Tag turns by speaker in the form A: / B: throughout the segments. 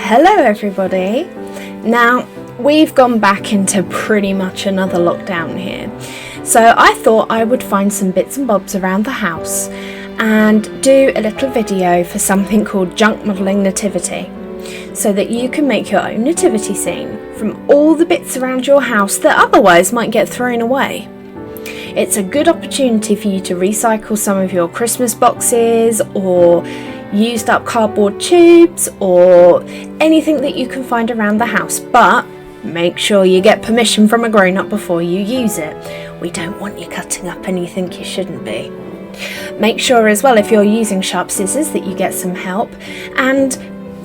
A: Hello everybody. Now we've gone back into pretty much another lockdown here, so I thought I would find some bits and bobs around the house and do a little video for something called junk modelling nativity, so that you can make your own nativity scene from all the bits around your house that otherwise might get thrown away. It's a good opportunity for you to recycle some of your Christmas boxes or used up cardboard tubes or anything that you can find around the house, but make sure you get permission from a grown-up before you use it. We don't want you cutting up anything you shouldn't be. Make sure as well, if you're using sharp scissors, that you get some help, and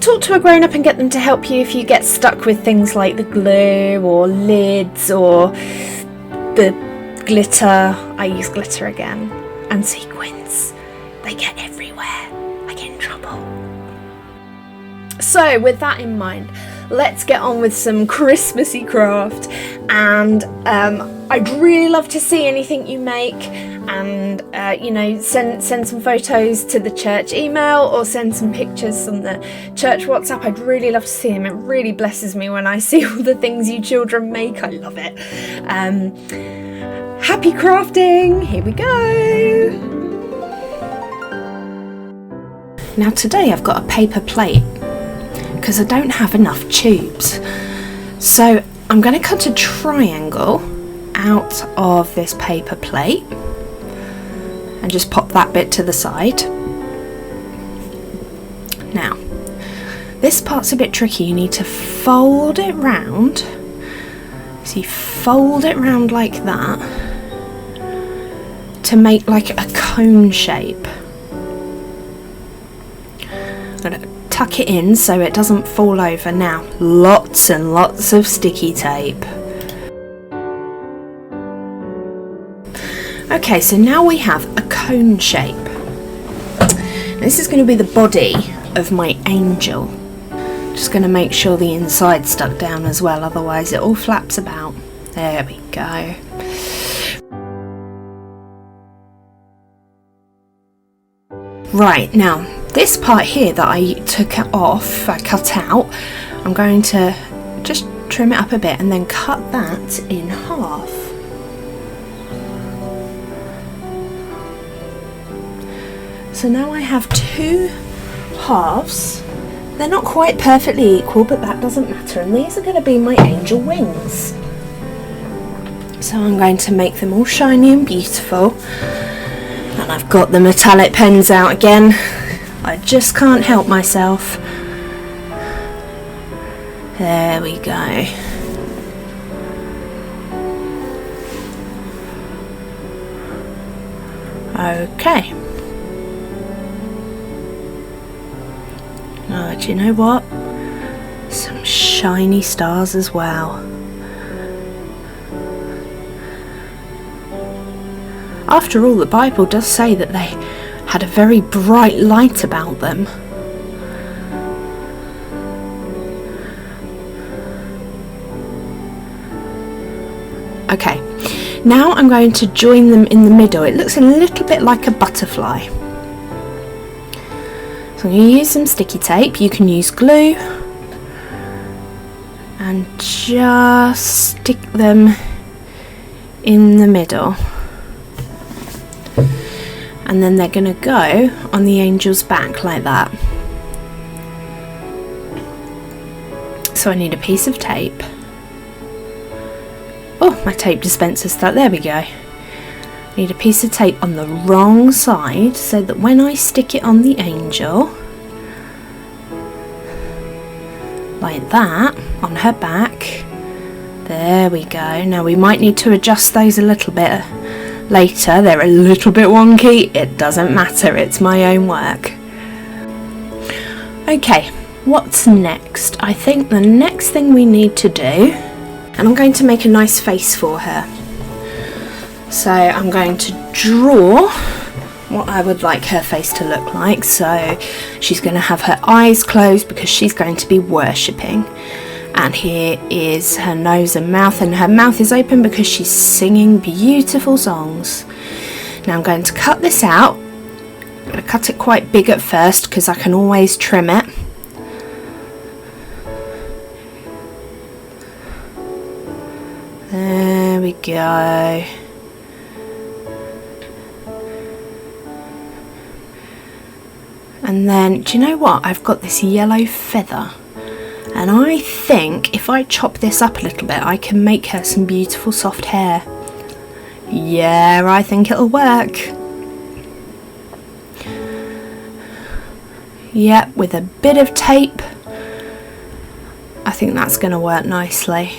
A: talk to a grown-up and get them to help you if you get stuck with things like the glue or lids or the glitter. I use glitter again, and sequins. They get everywhere. I get in trouble. So with that in mind, let's get on with some Christmassy craft, and I'd really love to see anything you make, and send some photos to the church email or send some pictures on the church WhatsApp. I'd really love to see them. It really blesses me when I see all the things you children make. I love it. Happy crafting! Here we go! Now today I've got a paper plate because I don't have enough tubes. So I'm going to cut a triangle out of this paper plate and just pop that bit to the side. Now, this part's a bit tricky. You need to fold it round. So you fold it round like that to make like a cone shape. I'm going to tuck it in so it doesn't fall over. Now, lots and lots of sticky tape. Okay, so now we have a cone shape. This is going to be the body of my angel. Just going to make sure the inside's stuck down as well, otherwise it all flaps about. There we go. Right, now this part here that I cut out, I'm going to just trim it up a bit and then cut that in half. So now I have two halves. They're not quite perfectly equal, but that doesn't matter, and these are going to be my angel wings. So I'm going to make them all shiny and beautiful, and I've got the metallic pens out again. I just can't help myself. There we go. Okay. Oh, do you know what? Some shiny stars as well. After all, the Bible does say that they had a very bright light about them. Okay, now I'm going to join them in the middle. It looks a little bit like a butterfly. So I'm going to use some sticky tape. You can use glue and just stick them in the middle. And then they're going to go on the angel's back like that. So I need a piece of tape. Oh, my tape dispenser's stuck. There we go. I need a piece of tape on the wrong side so that when I stick it on the angel, like that, on her back, there we go. Now we might need to adjust those a little bit later. They're a little bit wonky. It doesn't matter, it's my own work. Okay, what's next? I think the next thing we need to do, and I'm going to make a nice face for her. So I'm going to draw what I would like her face to look like. So she's going to have her eyes closed because she's going to be worshipping. And here is her nose and mouth, and her mouth is open because she's singing beautiful songs. Now I'm going to cut this out. I'm going to cut it quite big at first because I can always trim it. There we go. And then, do you know what? I've got this yellow feather. And I think if I chop this up a little bit, I can make her some beautiful soft hair. Yeah, I think it'll work. Yep, with a bit of tape, I think that's going to work nicely.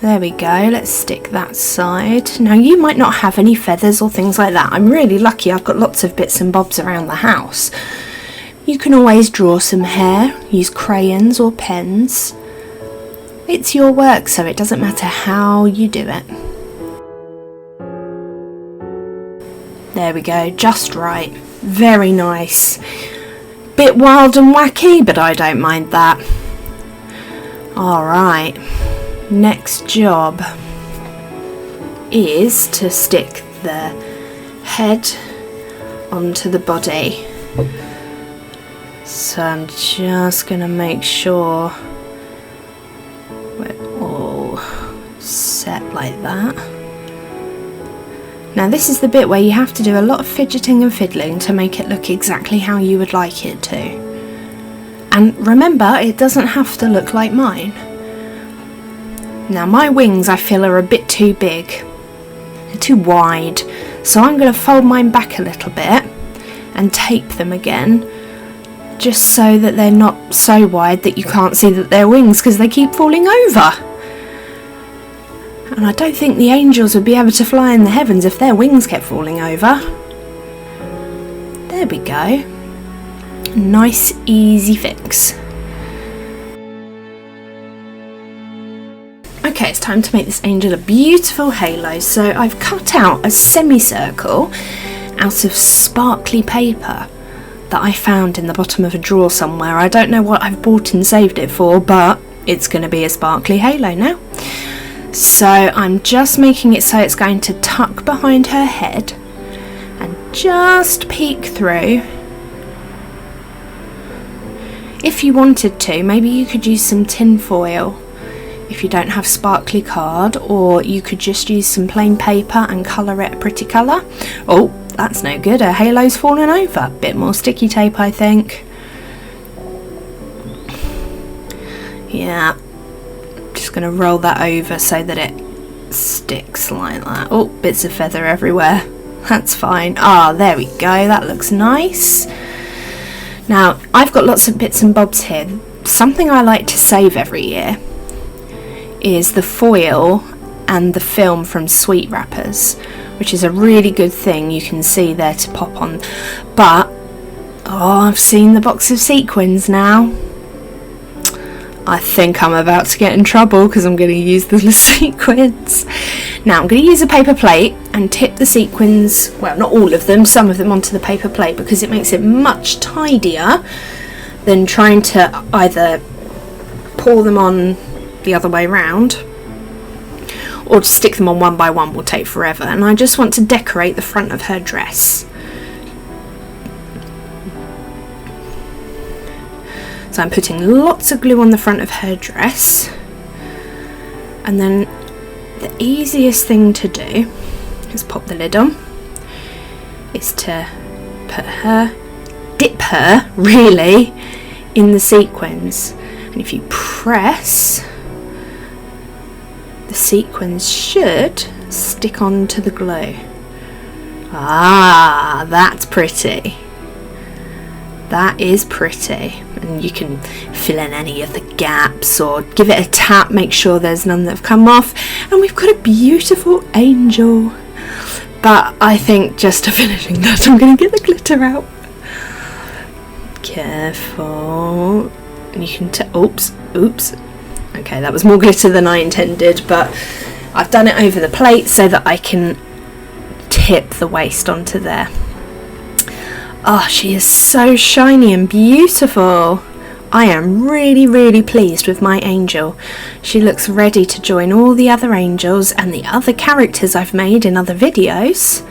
A: There we go, let's stick that side. Now you might not have any feathers or things like that. I'm really lucky, I've got lots of bits and bobs around the house. You can always draw some hair, use crayons or pens. It's your work, so it doesn't matter how you do it. There we go, just right. Very nice. Bit wild and wacky, but I don't mind that. Alright, next job is to stick the head onto the body. So I'm just going to make sure we're all set like that. Now this is the bit where you have to do a lot of fidgeting and fiddling to make it look exactly how you would like it to. And remember, it doesn't have to look like mine. Now my wings I feel are a bit too big, they're too wide, so I'm going to fold mine back a little bit and tape them again, just so that they're not so wide that you can't see that they're wings because they keep falling over. And I don't think the angels would be able to fly in the heavens if their wings kept falling over. There we go. Nice, easy fix. Okay, it's time to make this angel a beautiful halo. So I've cut out a semicircle out of sparkly paper that I found in the bottom of a drawer somewhere. I don't know what I've bought and saved it for, but it's going to be a sparkly halo now. So I'm just making it so it's going to tuck behind her head and just peek through. If you wanted to, maybe you could use some tin foil if you don't have sparkly card, or you could just use some plain paper and colour it a pretty colour. Oh, that's no good, her halo's fallen over. Bit more sticky tape, I think. Yeah. Just going to roll that over so that it sticks like that. Oh, bits of feather everywhere. That's fine. Ah, there we go. That looks nice. Now, I've got lots of bits and bobs here. Something I like to save every year is the foil and the film from sweet wrappers, which is a really good thing you can see there to pop on. But, oh, I've seen the box of sequins now. I think I'm about to get in trouble because I'm going to use the sequins. Now I'm going to use a paper plate and tip the sequins, well, not all of them, some of them onto the paper plate, because it makes it much tidier than trying to either pour them on the other way round or to stick them on one by one will take forever. And I just want to decorate the front of her dress. So I'm putting lots of glue on the front of her dress, and then the easiest thing to do is pop the lid on, is to dip her really in the sequins, and if you press, the sequins should stick onto the glue. Ah, that's pretty. That is pretty. And you can fill in any of the gaps or give it a tap, make sure there's none that have come off, and we've got a beautiful angel. But I think just to finishing that, I'm going to get the glitter out. Careful. And you can oops. Okay, that was more glitter than I intended, but I've done it over the plate so that I can tip the waist onto there. Oh, she is so shiny and beautiful. I am really, really pleased with my angel. She looks ready to join all the other angels and the other characters I've made in other videos.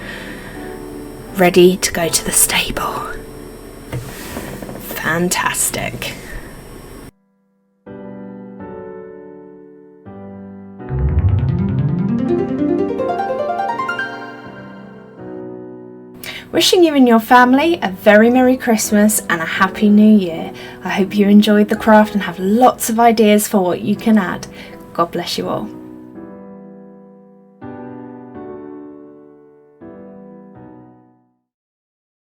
A: Ready to go to the stable. Fantastic. Wishing you and your family a very Merry Christmas and a Happy New Year. I hope you enjoyed the craft and have lots of ideas for what you can add. God bless you all.